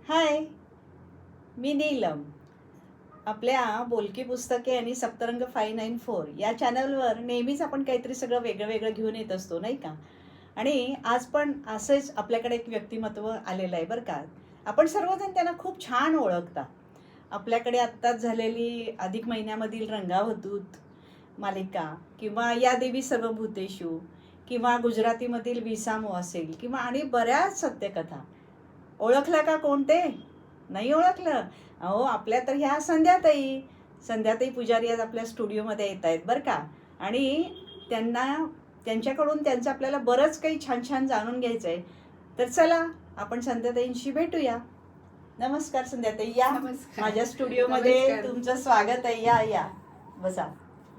हाय, मी नीलम. आपल्या बोलकी पुस्तके आणि सप्तरंग 594 या चॅनलवर नेहमीच आपण काहीतरी सगळं वेगळं वेगळं घेऊन येत असतो, नाही का? आणि आज पण असंच आपल्याकडे एक व्यक्तिमत्व आलेलं आहे बरं का. आपण सर्वजण त्यांना खूप छान ओळखता. आपल्याकडे आत्ताच झालेली अधिक महिन्यामधील रंगावधूत मालिका किंवा या देवी सर्वभूतेषु किंवा गुजरातीमधील विसामो असेल किंवा आणि बऱ्याच सत्यकथा. ओळखलं का कोण ते? नाही ओळखलं? अहो, आपल्या तर ह्या संध्याताई पुजारी आज आपल्या स्टुडिओमध्ये येत आहेत बरं का. आणि त्यांच्याकडून त्यांचं आपल्याला बरंच काही छान छान जाणून घ्यायचं आहे. तर चला आपण संध्याताईंशी भेटूया. नमस्कार संध्याताई, या. नमस्कार. माझ्या स्टुडिओमध्ये नमस्कार. तुमचं स्वागत आहे. या या, बसा.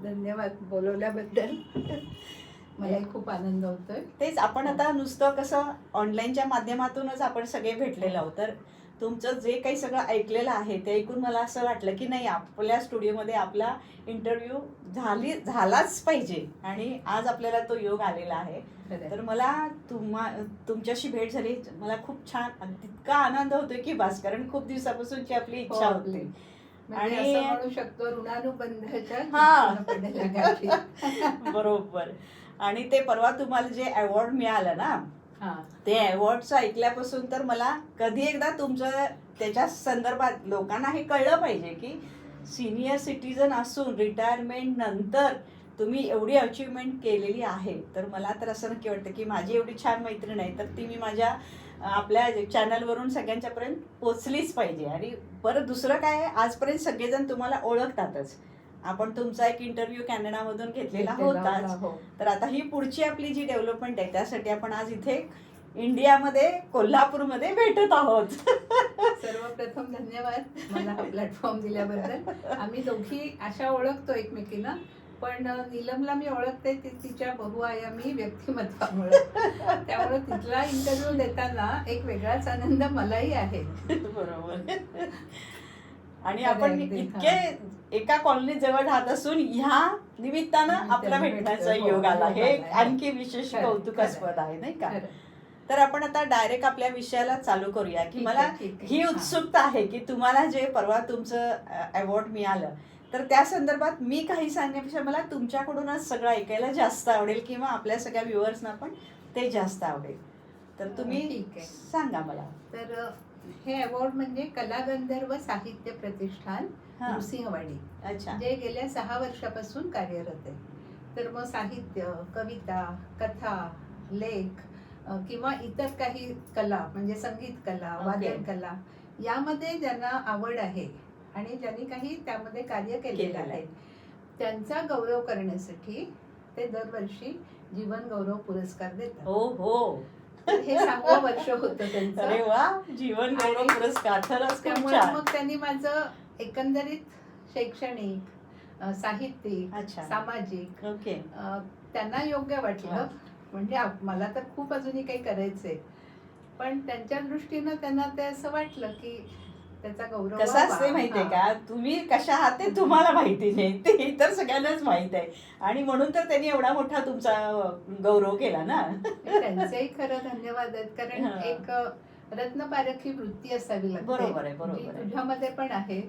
धन्यवाद बोलवल्याबद्दल. मलाही खूप आनंद होतोय. तेच आपण आता नुसतं कसं ऑनलाईनच्या माध्यमातूनच आपण सगळे भेटलेलो आहोत. तर तुमचं जे काही सगळं ऐकलेलं आहे ते ऐकून मला असं वाटलं की नाही, आपल्या स्टुडिओमध्ये आपला इंटरव्ह्यू झालाच पाहिजे. आणि आज आपल्याला तो योग आलेला आहे. तर मला तुमच्याशी भेट झाली, मला खूप छान, तितका आनंद होतोय की बस, कारण खूप दिवसापासूनची आपली इच्छा होती. आणि असं म्हणू शकतो ऋणानुबंधाच्या हा. बरोबर. आणि ते परवा तुम्हाला जे अवॉर्ड मिळालं ना, ते अवॉर्डचं ऐकल्यापासून तर मला कधी एकदा तुमचं त्याच्या संदर्भात लोकांना हे कळलं पाहिजे की सिनियर सिटीजन असून रिटायरमेंट नंतर तुम्ही एवढी अचिव्हमेंट केलेली आहे. तर मला तर असं नक्की वाटतं की माझी एवढी छान मैत्रीण आहे तर ती मी माझ्या आपल्या चॅनलवरून सगळ्यांच्यापर्यंत पोचलीच पाहिजे. आणि परत दुसरं काय आहे, आजपर्यंत सगळेजण तुम्हाला ओळखतातच. आपण तुमचा एक इंटरव्ह्यू कॅनडामधून घेतलेला होताच. तर आता ही पुढची आपली जी डेव्हलपमेंट आहे त्यासाठी आपण आज इथे इंडियामध्ये कोल्हापूरमध्ये भेटत आहोत. सर्वप्रथम धन्यवाद मला हा प्लॅटफॉर्म दिल्याबद्दल. आम्ही दोघी अशा ओळखतो एकमेकीला, पण नीलमला मी ओळखते तिच्या बहुआयामी व्यक्तिमत्वामुळे. त्यामुळे तिथला इंटरव्ह्यू देताना एक वेगळाच आनंद मलाही आहे. बरोबर. आणि आपण इतके एका कॉलनी जवळ राहत असून ह्या निमित्तानं आपला भेटण्याचा योग आला, हे आणखी विशेष कौतुकास्पद आहे, नाही का? तर आपण आता डायरेक्ट आपल्या विषयाला चालू करूया की मला ही उत्सुकता आहे की तुम्हाला जे परवा तुमचं अवॉर्ड मिळालं तर त्या संदर्भात मी काही सांगण्यापेक्षा मला तुमच्याकडूनच सगळं ऐकायला जास्त आवडेल किंवा आपल्या सगळ्या व्ह्युअर्सना पण ते जास्त आवडेल. तर तुम्ही सांगा मला. तर हे अवॉर्ड म्हणजे कलागंधर्व साहित्य प्रतिष्ठान नृसिंहवाडी, जे गेल्या 6 वर्षापासून कार्यरत आहे. तर मग साहित्य, कविता, कथा, लेख किंवा इतर काही कला म्हणजे संगीत कला, वादन कला यामध्ये ज्यांना आवड आहे आणि ज्यांनी काही त्यामध्ये कार्य केलेलं आहे त्यांचा गौरव करण्यासाठी ते दरवर्षी जीवन गौरव पुरस्कार देतात. हो हो, हे 6वं वर्ष होतं त्यांचं. अरे वा, जीवन गौरव पुरस्कार. त्यामुळे मग त्यांनी माझं एकंदरीत शैक्षणिक, साहित्यिक, सामाजिक त्यांना योग्य वाटलं. म्हणजे मला तर खूप अजूनही काही करायचंय, पण त्यांच्या दृष्टीनं त्यांना ते असं वाटलं की त्याचा गौरव कसा असते माहितीये का, तुम्ही कशा आहात ते तुम्हाला माहिती नाही, ते इतर सगळ्यांनाच माहित आहे. आणि म्हणून तर त्यांनी एवढा मोठा तुमचा गौरव केला ना. त्यांचेही खरं धन्यवाद आहेत, कारण एक रत्नपारखी वृत्ती असावी लागते. बरोबर आहे, बरोबर आहे. तुझ्यामध्ये पण आहे.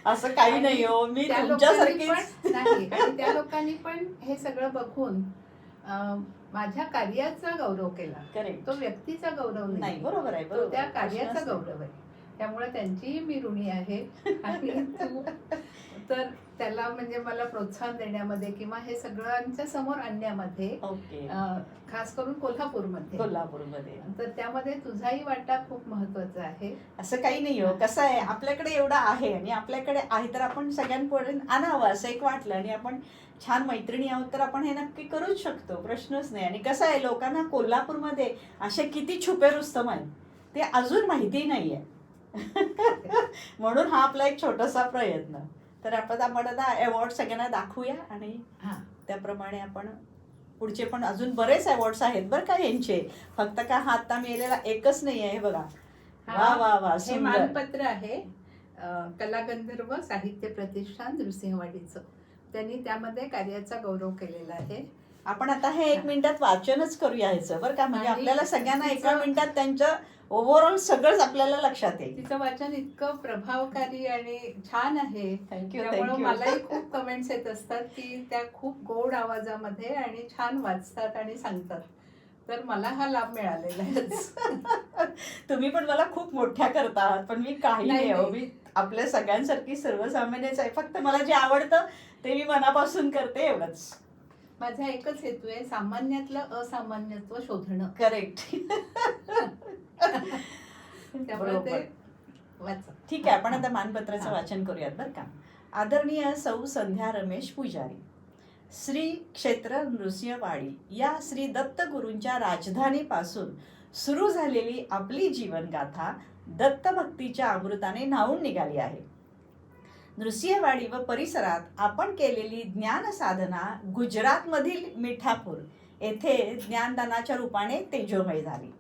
असं काही नाही हो, मी तुमच्यासारखीच नाही. आणि त्या लोकांनी पण हे सगळं बघून माझ्या कार्याचा गौरव केला. तो व्यक्तीचा गौरव नाही. बरोबर आहे, तो त्या कार्याचा गौरव आहे. त्यामुळे त्यांचीही मी ऋणी आहे. आणि तू तर त्याला म्हणजे मला प्रोत्साहन देण्यामध्ये किंवा हे सगळ्यांच्या समोर आणण्यामध्ये, खास करून कोल्हापूरमध्ये तर त्यामध्ये तुझाही वाटा खूप महत्वाचा आहे. असं काही नाही हो. कसं आहे, आपल्याकडे एवढं आहे आणि आपल्याकडे आहे तर आपण सगळ्यांपर्यंत आणावं असं एक वाटलं. आणि आपण छान मैत्रिणी आहोत तर आपण हे नक्की करूच शकतो, प्रश्नच नाही. आणि कसं आहे, लोकांना कोल्हापूरमध्ये असे किती छुपे रुस्तम आहे ते अजून माहिती नाहीये. म्हणून हा आपला एक छोटासा प्रयत्न. तर आपण आता अवॉर्ड सगळ्यांना दाखवूया आणि त्याप्रमाणे आपण पुढचे पण अजून बरेच अवॉर्ड्स आहेत बरं का यांचे. फक्त का हा आता मिळालेला एकच नाही आहे. बघा, वा वा वा, हे मानपत्र आहे कलागंधर्व साहित्य प्रतिष्ठान नृसिंहवाडीचं. त्यांनी त्यामध्ये कार्याचा गौरव केलेला आहे. आपण आता हे 1 मिनिटात वाचनच करूया ह्याचं बरं का, म्हणजे आणि आपल्याला सगळ्यांना एका तिचं- मिनिटात त्यांचं ओव्हरऑल सगळंच आपल्याला लक्षात येईल. तिचं वाचन इतकं प्रभावकारी आणि छान आहे. थँक्यू त्यामुळे थँक्यू. मलाही खूप कमेंट्स येत असतात की त्या खूप गोड आवाजामध्ये आणि छान वाचतात आणि सांगतात. तर मला हा लाभ मिळालेला आहे. तुम्ही पण मला खूप मोठ्या करता आहात, पण मी काही नाही, नाही हो, नाही. मी आपल्या सगळ्यांसारखी सर्वसामान्यच आहे. फक्त मला जे आवडतं ते मी मनापासून करते एवढंच. माझा एकच हेतू आहे, सामान्यातलं असामान्यत्व शोधणं. करेक्ट. त्यामुळे ते वाचा. ठीक आहे, आपण आता मानपत्राचं हा. वाचन करूयात बरं का. आदरणीय सौ संध्या रमेश पुजारी, श्री क्षेत्र नृसिंहवाडी या श्री दत्तगुरूंच्या राजधानीपासून सुरू झालेली आपली जीवनगाथा दत्तभक्तीच्या अमृताने न्हाऊन निघाली आहे. नृसिंहवाडी व परिसरात आपण केलेली ज्ञान साधना गुजरातमधील मिठापूर येथे ज्ञानदानाच्या रूपाने तेजोमय झाली.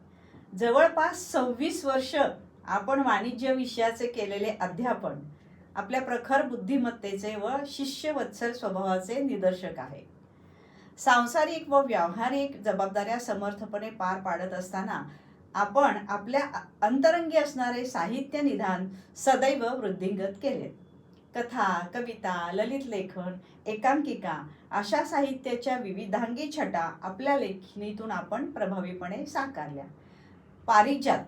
जवळपास 26 वर्ष आपण वाणिज्य विषयाचे केलेले अध्यापन आपल्या प्रखर बुद्धिमत्तेचे व शिष्यवत्सल स्वभावाचे निदर्शक आहे. सांसारिक व व्यावहारिक जबाबदाऱ्या समर्थपणे पार पाडत असताना आपण आपल्या अंतरंगी असणारे साहित्य निदान सदैव वृद्धिंगत केले. कथा, कविता, ललित लेखन, एकांकिका अशा साहित्याच्या विविधांगी छटा आपल्या लेखणीतून आपण प्रभावीपणे साकारल्या. पारिजात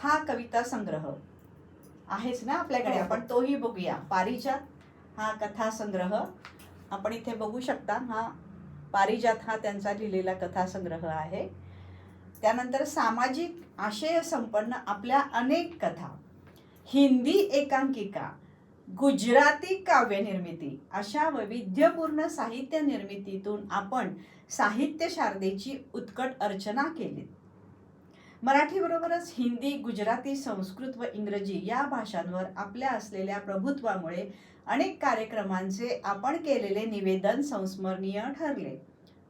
हा कविता संग्रह आहेच ना आपल्याकडे, आपण तोही बघूया. पारिजात हा कथा संग्रह आपण इथे बघू शकता. हा पारिजात हा त्यांचा लिहिलेला कथा संग्रह आहे. त्यानंतर सामाजिक आशय संपन्न आपल्या अनेक कथा, हिंदी एकांकिका, गुजराती काव्यनिर्मिती अशा वैविध्यपूर्ण साहित्य निर्मितीतून आपण साहित्य शारदेची उत्कट अर्चना केली. मराठीबरोबरच हिंदी, गुजराती, संस्कृत व इंग्रजी या भाषांवर आपल्या असलेल्या प्रभुत्वामुळे अनेक कार्यक्रमांचे आपण केलेले निवेदन संस्मरणीय ठरले.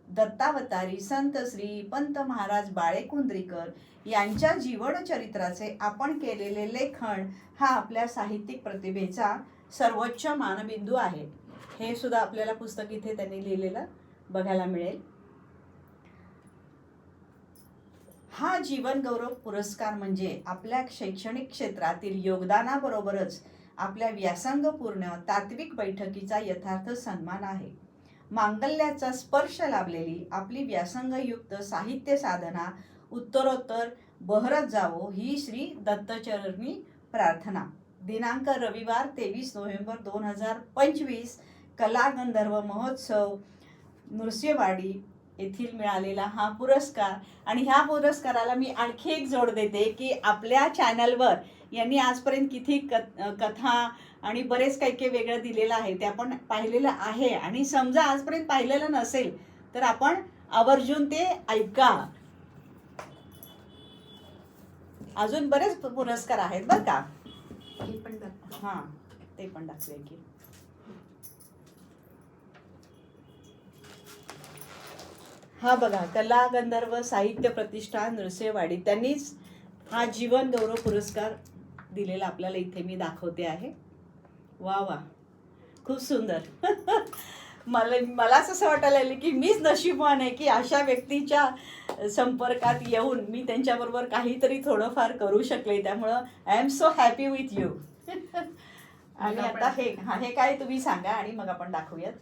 दत्तावतारी संत श्री पंत महाराज बाळेकुंद्रीकर यांच्या जीवनचरित्राचे आपण केलेले लेखन हा आपल्या साहित्यिक प्रतिभेचा सर्वोच्च मानबिंदू आहे. हे सुद्धा आपल्याला पुस्तक इथे त्यांनी लिहिलेलं बघायला मिळेल. हा जीवन गौरव पुरस्कार म्हणजे आपल्या शैक्षणिक क्षेत्रातील योगदानाबरोबरच आपल्या व्यासंगपूर्ण तात्विक बैठकीचा यथार्थ सन्मान आहे. मांगल्याचा स्पर्श लाभलेली आपली व्यासंगयुक्त साहित्य साधना उत्तरोत्तर बहरत जावो ही श्री दत्तचरणी प्रार्थना. दिनांक रविवार 23 नोव्हेंबर 2025 कला गंधर्व महोत्सव नृसिंहवाडी येथील मिळालेला हा पुरस्कार. आणि ह्या पुरस्काराला मी आणखी एक जोड देते की आपल्या चॅनलवर यांनी आजपर्यंत किती कथा आणि बरेच काही काही वेगळं दिलेलं आहे ते आपण पाहिलेलं आहे. आणि समजा आजपर्यंत पाहिलेलं नसेल तर आपण आवर्जून ते ऐका. अजून बरेच पुरस्कार आहेत बरं का. हे पण दाखवा. हां, ते पण दाखवूया की. हा बघा, कला गंधर्व साहित्य प्रतिष्ठान नृसिंहवाडी त्यांनीच हा जीवन गौरव पुरस्कार दिलेला आपल्याला इथे मी दाखवते आहे. वा वा, खूप सुंदर. मलाच असं वाटायला लागलं की मीच नशीबवान आहे की अशा व्यक्तीच्या संपर्कात येऊन मी त्यांच्याबरोबर काहीतरी थोडंफार करू शकले. त्यामुळं I am so happy with you. आणि आता हे काय तुम्ही सांगा आणि मग आपण दाखवूयात.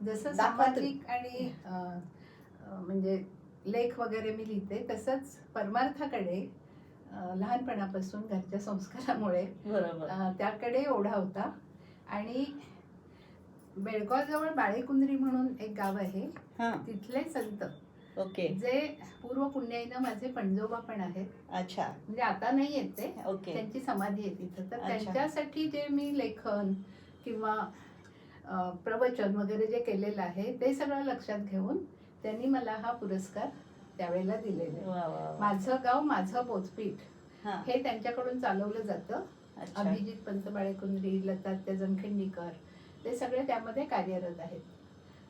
जसं सामाजिक आणि म्हणजे लेख वगैरे मी लिहिते तसंच परमार्थाकडे लहानपणापासून घरच्या संस्कारामुळे त्याकडे ओढा होता. आणि बेळगावजवळ बाळेकुंद्री म्हणून एक गाव आहे, तिथले संत ओके जे पूर्व पुण्याईनं माझे पणजोबा पण आहेत. अच्छा, म्हणजे आता नाही येत ते, ओके, त्यांची समाधी आहे तिथं. तर त्यांच्यासाठी जे मी लेखन किंवा प्रवचन वगैरे जे केलेलं आहे ते सगळं लक्षात घेऊन त्यांनी मला हा पुरस्कार त्यावेळेला दिलेला. माझं गाव माझं बोधपीठ हे त्यांच्याकडून चालवलं जातं. अभिजित पंत बाळेकुंद्री, लतात्या जमखंडीकर ते सगळे त्यामध्ये कार्यरत आहेत.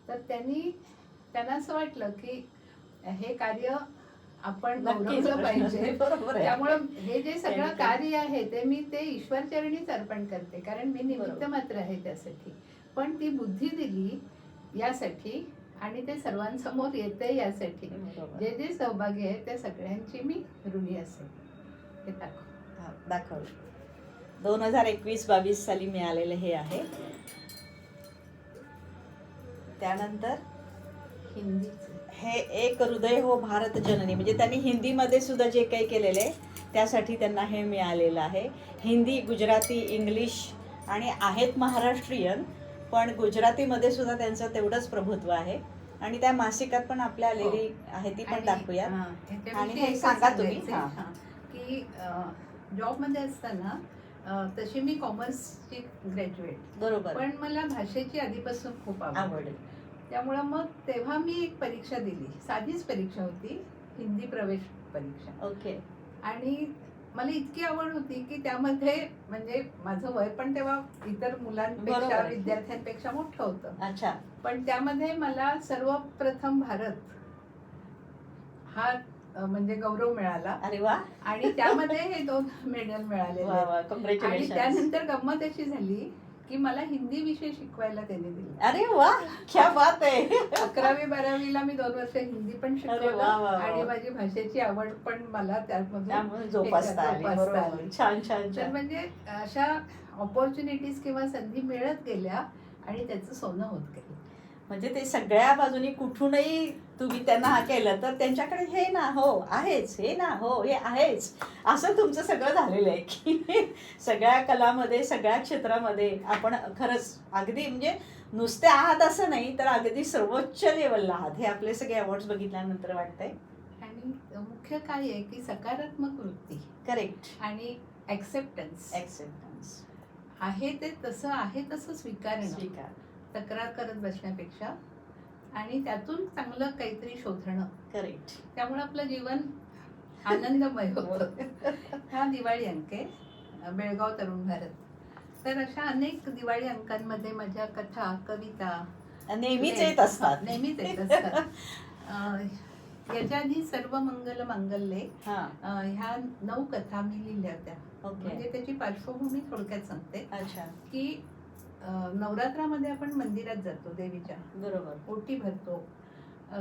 तर त्यांना असं वाटलं की हे कार्य आपण गौरवलं पाहिजे. त्यामुळं हे जे सगळं कार्य आहे ते ईश्वरचरणीच अर्पण करते, कारण मी निमित्त मात्र आहे त्यासाठी. पण ती बुद्धी दिली यासाठी आणि ते सर्वांसमोर येते यासाठी जे जे सहभागी आहे त्या सगळ्यांची मी ऋणी असेल हे दाखवलं. 2021-22 साली मिळालेलं हे आहे. त्यानंतर हिंदी हे एक हृदय हो भारत जननी, म्हणजे त्यांनी हिंदीमध्ये सुद्धा जे काही केलेलं आहे त्यासाठी त्यांना हे मिळालेलं आहे. हिंदी, गुजराती, इंग्लिश आणि आहेत महाराष्ट्रीयन, पण गुजरातीमध्ये सुद्धा त्यांचं तेवढंच प्रभुत्व आहे. आणि त्या मासिकात पण आपल्या आलेली आहे ती पण दाखवूया. आणि हे सांगा तुम्ही की जॉबमध्ये असताना तशी मी कॉमर्सची ग्रॅज्युएट, बरोबर, पण मला भाषेची आधीपासून खूप आवड. त्यामुळं मग तेव्हा मी एक परीक्षा दिली, साधीच परीक्षा होती, हिंदी प्रवेश परीक्षा. ओके. आणि मला इतकी आवड होती की त्यामध्ये म्हणजे माझं वय पण तेव्हा इतर मुलांपेक्षा विद्यार्थ्यांपेक्षा मोठं होतं. अच्छा. पण त्यामध्ये मला सर्वप्रथम भारत हा म्हणजे गौरव मिळाला. अरे वा. आणि त्यामध्ये हे 2 मेडल मिळाले. आणि त्यानंतर गंमत अशी झाली की मला हिंदी विषय शिकवायला त्यांनी दिले. अरे वा, क्या बात आहे. 11वी-12वीला मी 2 वर्ष हिंदी पण शिकवलं आणि माझी भाषेची आवड पण मला त्यामधून जोपासता आली. छान छान. तर म्हणजे अशा ऑपॉर्च्युनिटीज किंवा संधी मिळत गेल्या आणि त्याचं सोनं होत गेलं. म्हणजे ते सगळ्या बाजूनी कुठूनही तुम्ही त्यांना हा केलं तर त्यांच्याकडे हे ना हो आहेच, हे ना हो हे आहेच, असं तुमचं सगळं झालेलं आहे की सगळ्या कलामध्ये, सगळ्या क्षेत्रामध्ये आपण खरंच अगदी म्हणजे नुसते आहात असं नाही तर अगदी सर्वोच्च लेवलला आहात, हे आपले सगळे अवॉर्ड्स बघितल्यानंतर वाटतंय. आणि मुख्य काय आहे की सकारात्मक वृत्ती. करेक्ट. आणि ऍक्सेप्टन्स आहे ते तसं आहे तसं स्वीकार, तक्रार करत बसण्यापेक्षा आणि त्यातून चांगलं काहीतरी शोधणं. करेक्ट. त्यामुळे आपलं जीवन आनंदमय होतं. हा दिवाळी अंक आहे बेळगाव तरुण भारत. तर अशा अनेक दिवाळी अंकांमध्ये माझ्या कथा, कविता नेहमीच येत असतात. याच्या आधी सर्व मंगल मांगल्ये ह्या 9 कथा मी लिहिल्या होत्या. म्हणजे त्याची पार्श्वभूमी थोडक्यात सांगते. अच्छा. की नवरात्रामध्ये आपण मंदिरात जातो देवीच्या, बरोबर, ओटी भरतो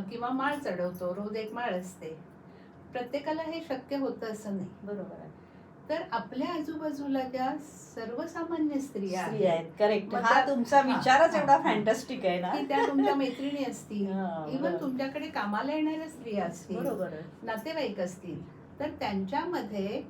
किंवा माळ चढवतो, रोज एक माळ असते. प्रत्येकाला हे शक्य होतं असं नाही. बरोबर आहे. तर आपल्या आजूबाजूला ज्या सर्वसामान्य स्त्रिया आहेत. करेक्ट. हा तुमचा विचारच एवढा फॅन्टास्टिक आहे ना की त्या तुमच्या मैत्रिणी असतील, इव्हन तुमच्याकडे कामाला येणाऱ्या स्त्रिया असतील, बरोबर, नातेवाईक असतील, तर त्यांच्यामध्ये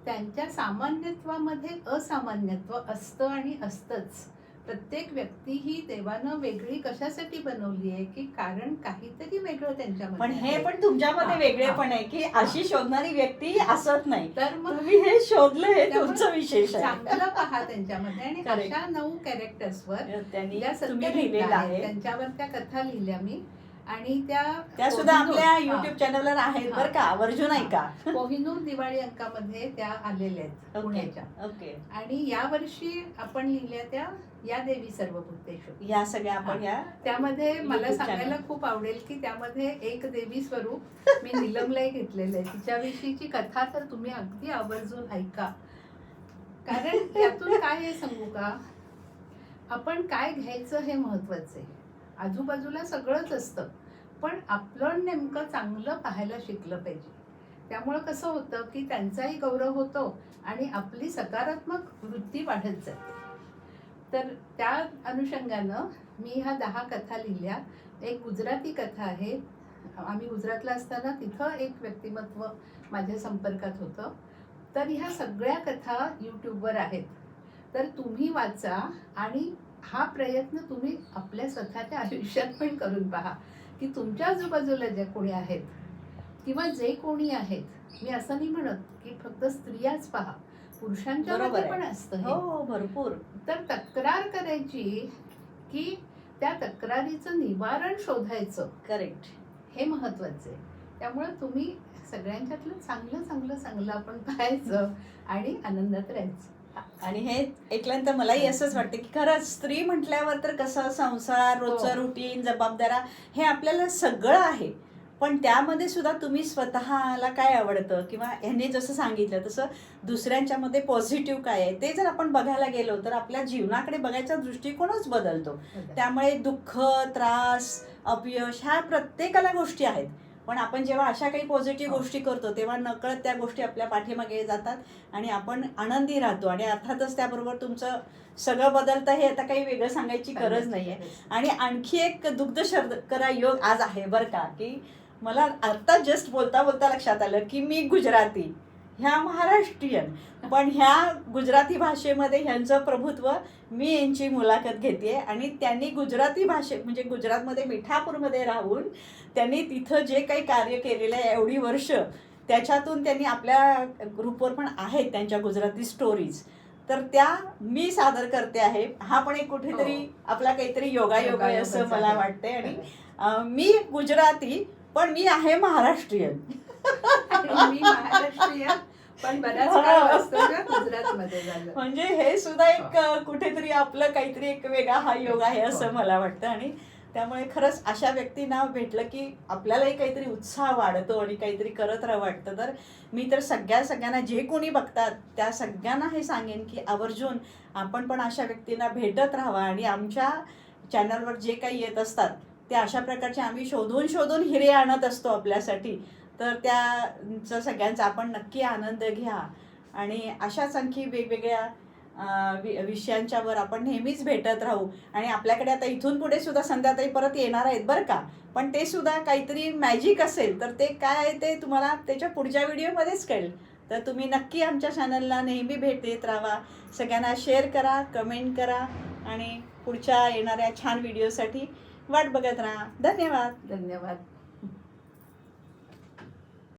त्यांच्या सामान्यत्वामध्ये असामान्यत्व असतं आणि असतंच. प्रत्येक व्यक्ती ही देवानं वेगळी कशासाठी बनवली आहे की कारण काहीतरी वेगळं त्यांच्यामध्ये. पण हे पण तुमच्यामध्ये वेगळे पण आहे की अशी शोधणारी व्यक्ती असत नाही. तर मग तुम्ही हे शोधलं, हे तुमचं विशेष आहे. चांगलं पहा त्यांच्यामध्ये. आणि अशा 9 कॅरेक्टर्सवर त्यांनी लिहिलेलं आहे, त्यांच्यावर त्या कथा लिहिल्या मी. आणि त्या सुद्धा आपल्या युट्यूब चॅनलवर आहेत बरं का, आवर्जून ऐका. कोहिनूर दिवाळी अंकामध्ये त्या आलेल्या आहेत पुण्याच्या. ओके. आणि या वर्षी आपण लिहिल्या त्या या देवी सर्वभूतेषु, या सगळ्या आपण त्यामध्ये मला सांगायला खूप आवडेल की त्यामध्ये एक देवी स्वरूप मी नीलमलाही घेतलेलं आहे. तिच्याविषयीची कथा तर तुम्ही अगदी आवर्जून ऐका. कारण यातून काय आहे सांगू का, आपण काय घ्यायचं हे महत्वाचं आहे. आजूबाजूला सगळंच असतं पण आपलं नेमकं चांगलं पाहायला शिकलं पाहिजे. त्यामुळं कसं होतं की त्यांचाही गौरव होतो आणि आपली सकारात्मक वृत्ती वाढत जाते. तर त्या अनुषंगानं मी ह्या 10 कथा लिहिल्या. एक गुजराती कथा आहे. आम्ही गुजरातला असताना तिथं एक व्यक्तिमत्व माझ्या संपर्कात होतं. तर ह्या सगळ्या कथा यूट्यूबवर आहेत. तर तुम्ही वाचा आणि हा प्रयत्न तुम्ही आपल्या स्वतःच्या आयुष्यात पण करून पहा की तुमच्या आजूबाजूला ज्या कोणी आहेत किंवा जे कोणी आहेत, मी असं नाही म्हणत की फक्त स्त्रियाच पहा, पुरुषांच्या मध्ये पण असतं. हो, भरपूर. तर तक्रार करायची की त्या तक्रारीचं निवारण शोधायचं. करेक्ट. हे महत्वाचं आहे. त्यामुळे तुम्ही सगळ्यांच्यातलं चांगलं चांगलं चांगलं आपण पाहायचं आणि आनंदात राहायचं. आणि हे ऐकल्यानंतर मलाही असंच वाटतं की खरंच स्त्री म्हटल्यावर तर कसं संसार, रोजचं रुटीन, जबाबदाऱ्या हे आपल्याला सगळं आहे. पण त्यामध्ये सुद्धा तुम्ही स्वतःला काय आवडतं किंवा ह्यांनी जसं सांगितलं तसं दुसऱ्यांच्यामध्ये पॉझिटिव्ह काय आहे ते जर आपण बघायला गेलो तर आपल्या जीवनाकडे बघायचा दृष्टिकोनच बदलतो. त्यामुळे दुःख, त्रास, अपयश, ह्या प्रत्येकाला गोष्टी आहेत. पण आपण जेव्हा अशा काही पॉझिटिव्ह गोष्टी करतो तेव्हा नकळत त्या गोष्टी आपल्या पाठीमागे जातात आणि आपण आनंदी राहतो. आणि अर्थातच त्याबरोबर तुमचं सगळं बदलतं हे आता काही वेगळं सांगायची गरज नाहीये. आणि आणखी एक दुग्ध शर्करा योग आज आहे बरं का, की मला आता जस्ट बोलता बोलता लक्षात आलं की मी गुजराती, ह्या महाराष्ट्रीयन, पण ह्या गुजराती भाषेमध्ये ह्यांचं प्रभुत्व, मी यांची मुलाखत घेते. आणि त्यांनी गुजराती म्हणजे गुजरातमध्ये मिठापूरमध्ये राहून त्यांनी तिथं जे काही कार्य केलेलं आहे एवढी वर्ष, त्याच्यातून त्यांनी आपल्या ग्रुपवर पण आहेत त्यांच्या गुजराती स्टोरीज, तर त्या मी सादर करते आहे. हा पण एक कुठेतरी आपला काहीतरी योगायोग आहे असं मला वाटतंय. आणि मी गुजराती पण मी आहे महाराष्ट्रीयन. मी महाराष्ट्रीयन पण बराच काळ वास्तव्य गुजरातमध्ये झालं. म्हणजे हे सुद्धा एक कुठेतरी आपलं काहीतरी एक वेगळा हा योग आहे असं मला वाटतं. आणि त्यामुळे खरंच अशा व्यक्तींना भेटलं की आपल्यालाही काहीतरी उत्साह वाढतो आणि काहीतरी करत राहावं वाटतं. तर मी तर सगळ्यांना जे कोणी बघतात त्या सगळ्यांना हे सांगेन की आवर्जून आपण पण अशा व्यक्तींना भेटत राहावा. आणि आमच्या चॅनलवर जे काही येत असतात ते अशा प्रकारचे आम्ही शोधून शोधून हिरे आणत असतो आपल्यासाठी. तर त्याचा सगळ्यांचा आपण नक्की आनंद घ्या. आणि अशाच आणखी वेगवेगळ्या विषयांच्यावर आपण नेहमीच भेटत राहू. आणि आपल्याकडे आता इथून पुढे सुद्धा संध्याताई परत येणार आहेत बरं का, पण ते सुद्धा काहीतरी मॅजिक असेल तर ते काय आहे ते तुम्हाला त्याच्या पुढच्या व्हिडिओमध्येच कळेल. तर तुम्ही नक्की आमच्या चॅनलला नेहमी भेट देत राहा. सगळ्यांना शेअर करा, कमेंट करा आणि पुढच्या येणाऱ्या छान व्हिडिओसाठी वाट बघत राहा. धन्यवाद. धन्यवाद.